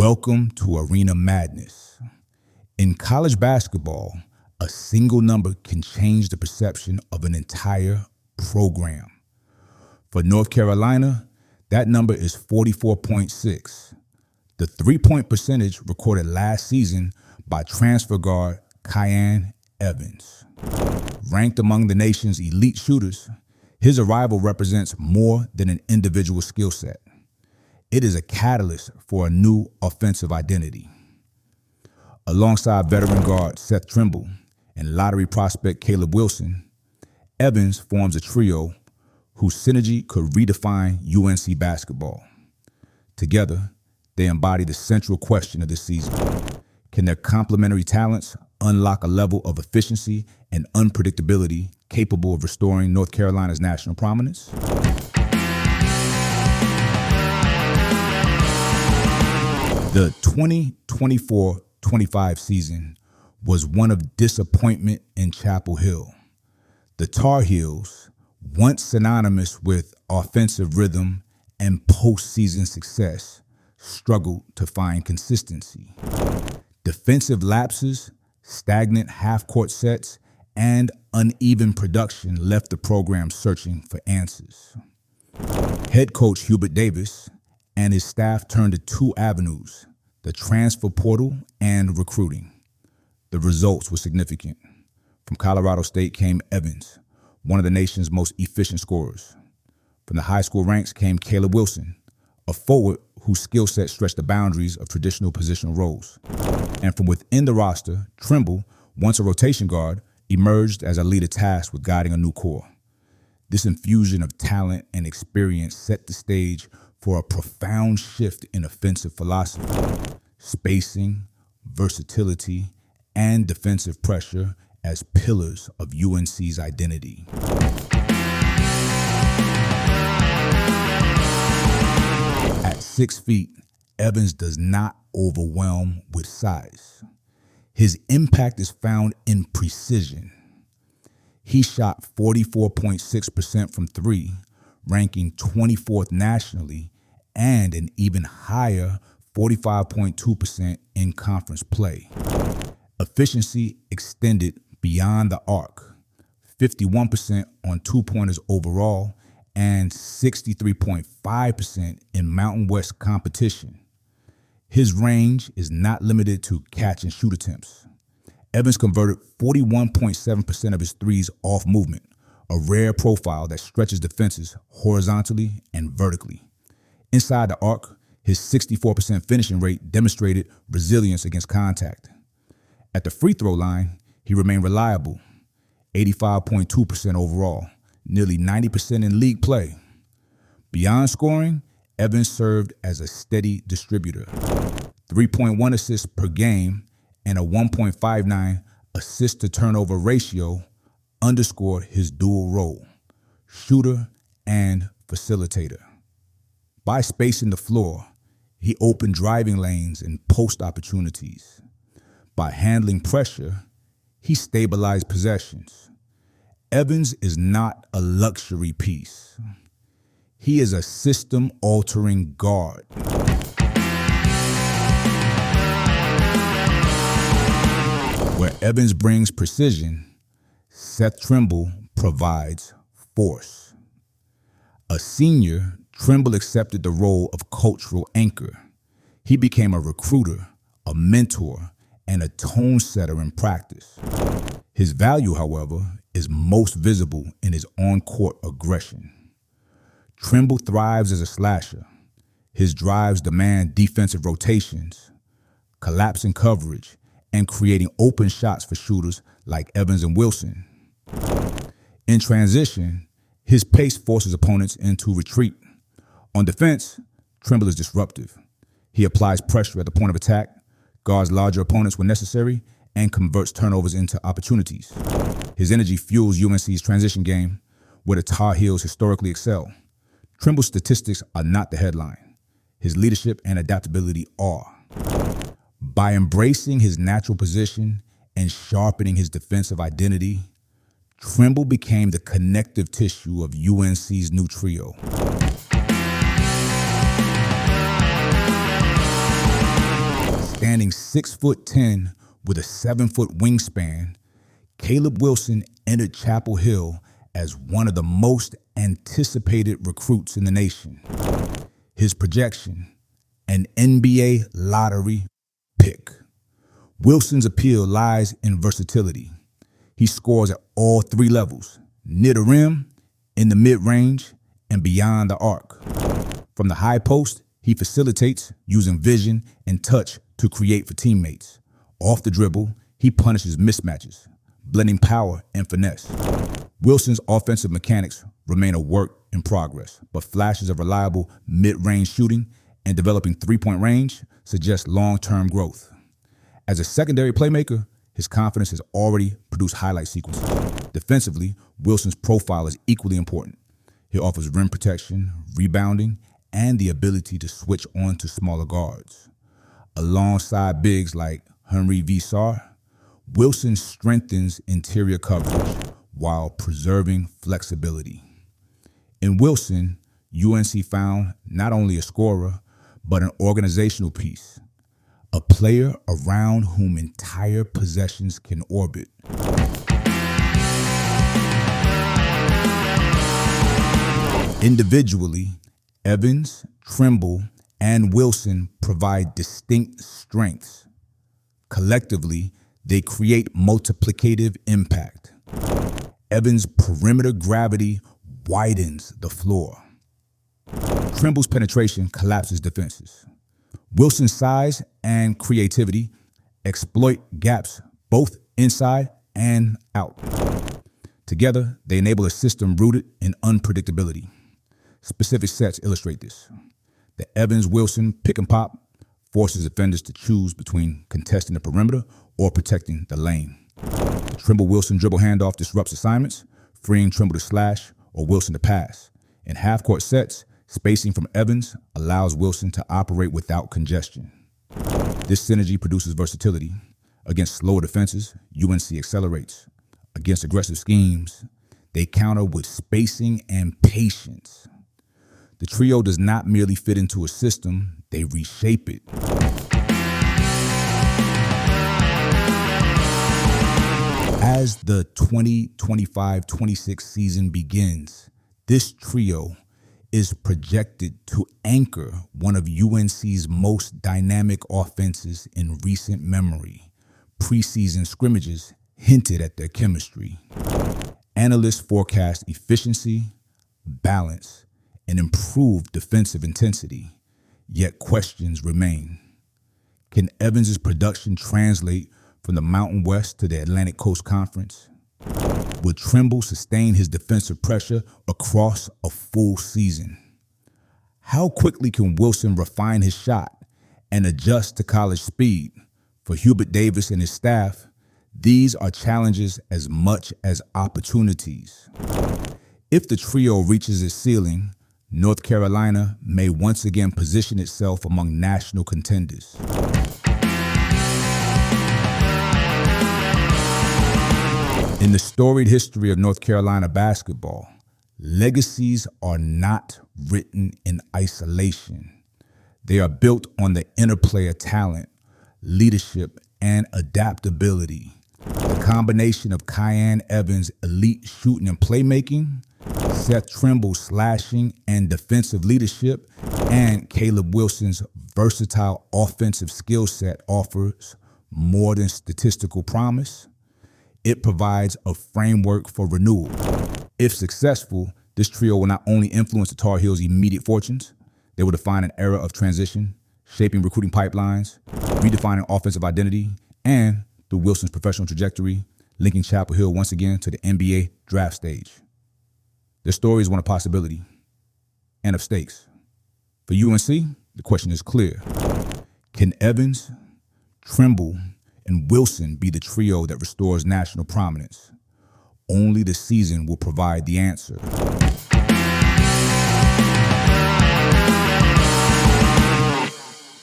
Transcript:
Welcome to Arena Madness. In college basketball, a single number can change the perception of an entire program. For North Carolina, that number is 44.6. The three-point percentage recorded last season by transfer guard Kyan Evans. Ranked among the nation's elite shooters, his arrival represents more than an individual skill set. It is a catalyst for a new offensive identity. Alongside veteran guard Seth Trimble and lottery prospect Caleb Wilson, Evans forms a trio whose synergy could redefine UNC basketball. Together, they embody the central question of this season. Can their complementary talents unlock a level of efficiency and unpredictability capable of restoring North Carolina's national prominence? The 2024-25 season was one of disappointment in Chapel Hill. The Tar Heels, once synonymous with offensive rhythm and postseason success, struggled to find consistency. Defensive lapses, stagnant half-court sets, and uneven production left the program searching for answers. Head coach Hubert Davis and his staff turned to two avenues: the transfer portal and recruiting. The results were significant. From Colorado State came Evans, one of the nation's most efficient scorers. From the high school ranks came Caleb Wilson, a forward whose skill set stretched the boundaries of traditional positional roles. And from within the roster, Trimble, once a rotation guard, emerged as a leader tasked with guiding a new core. This infusion of talent and experience set the stage for a profound shift in offensive philosophy. Spacing, versatility, and defensive pressure as pillars of UNC's identity. At 6 feet, Evans does not overwhelm with size. His impact is found in precision. He shot 44.6% from three, ranking 24th nationally, and an even higher 45.2% in conference play. Efficiency extended beyond the arc, 51% on two-pointers overall, and 63.5% in Mountain West competition. His range is not limited to catch and shoot attempts. Evans converted 41.7% of his threes off movement, a rare profile that stretches defenses horizontally and vertically. Inside the arc, his 64% finishing rate demonstrated resilience against contact. At the free throw line, he remained reliable, 85.2% overall, nearly 90% in league play. Beyond scoring, Evans served as a steady distributor. 3.1 assists per game and a 1.59 assist-to-turnover ratio underscored his dual role, shooter and facilitator. By spacing the floor, he opened driving lanes and post opportunities. By handling pressure, he stabilized possessions. Evans is not a luxury piece. He is a system-altering guard. Where Evans brings precision, Seth Trimble provides force. A senior, Trimble accepted the role of cultural anchor. He became a recruiter, a mentor, and a tone setter in practice. His value, however, is most visible in his on-court aggression. Trimble thrives as a slasher. His drives demand defensive rotations, collapsing coverage, and creating open shots for shooters like Evans and Wilson. In transition, his pace forces opponents into retreat. On defense, Trimble is disruptive. He applies pressure at the point of attack, guards larger opponents when necessary, and converts turnovers into opportunities. His energy fuels UNC's transition game, where the Tar Heels historically excel. Trimble's statistics are not the headline. His leadership and adaptability are. By embracing his natural position and sharpening his defensive identity, Trimble became the connective tissue of UNC's new trio. Standing 6'10" with a 7-foot wingspan, Caleb Wilson entered Chapel Hill as one of the most anticipated recruits in the nation. His projection, an NBA lottery pick. Wilson's appeal lies in versatility. He scores at all three levels, near the rim, in the mid-range, and beyond the arc. From the high post, he facilitates using vision and touch to create for teammates. Off the dribble, he punishes mismatches, blending power and finesse. Wilson's offensive mechanics remain a work in progress, but flashes of reliable mid-range shooting and developing three-point range suggest long-term growth. As a secondary playmaker, his confidence has already produced highlight sequences. Defensively, Wilson's profile is equally important. He offers rim protection, rebounding, and the ability to switch on to smaller guards. Alongside bigs like Henry V. Sarr, Wilson strengthens interior coverage while preserving flexibility. In Wilson, UNC found not only a scorer, but an organizational piece, a player around whom entire possessions can orbit. Individually, Evans, Trimble, and Wilson provide distinct strengths. Collectively, they create multiplicative impact. Evans' perimeter gravity widens the floor. Trimble's penetration collapses defenses. Wilson's size and creativity exploit gaps both inside and out. Together, they enable a system rooted in unpredictability. Specific sets illustrate this. The Evans-Wilson pick and pop forces defenders to choose between contesting the perimeter or protecting the lane. The Trimble-Wilson dribble handoff disrupts assignments, freeing Trimble to slash or Wilson to pass. In half-court sets, spacing from Evans allows Wilson to operate without congestion. This synergy produces versatility. Against slower defenses, UNC accelerates. Against aggressive schemes, they counter with spacing and patience. The trio does not merely fit into a system, they reshape it. As the 2025-26 season begins, this trio is projected to anchor one of UNC's most dynamic offenses in recent memory. Preseason scrimmages hinted at their chemistry. Analysts forecast efficiency, balance, and improved defensive intensity, yet questions remain. Can Evans' production translate from the Mountain West to the Atlantic Coast Conference? Will Trimble sustain his defensive pressure across a full season? How quickly can Wilson refine his shot and adjust to college speed? For Hubert Davis and his staff, these are challenges as much as opportunities. If the trio reaches its ceiling, North Carolina may once again position itself among national contenders. In the storied history of North Carolina basketball, legacies are not written in isolation. They are built on the interplay of talent, leadership, and adaptability. The combination of Kyan Evans' elite shooting and playmaking, Seth Trimble's slashing and defensive leadership, and Caleb Wilson's versatile offensive skill set offers more than statistical promise. It provides a framework for renewal. If successful, this trio will not only influence the Tar Heels' immediate fortunes, they will define an era of transition, shaping recruiting pipelines, redefining offensive identity, and, through Wilson's professional trajectory, linking Chapel Hill once again to the NBA draft stage. Their story is one of possibility and of stakes. For UNC, the question is clear. Can Evans, Trimble, and Wilson be the trio that restores national prominence? Only the season will provide the answer.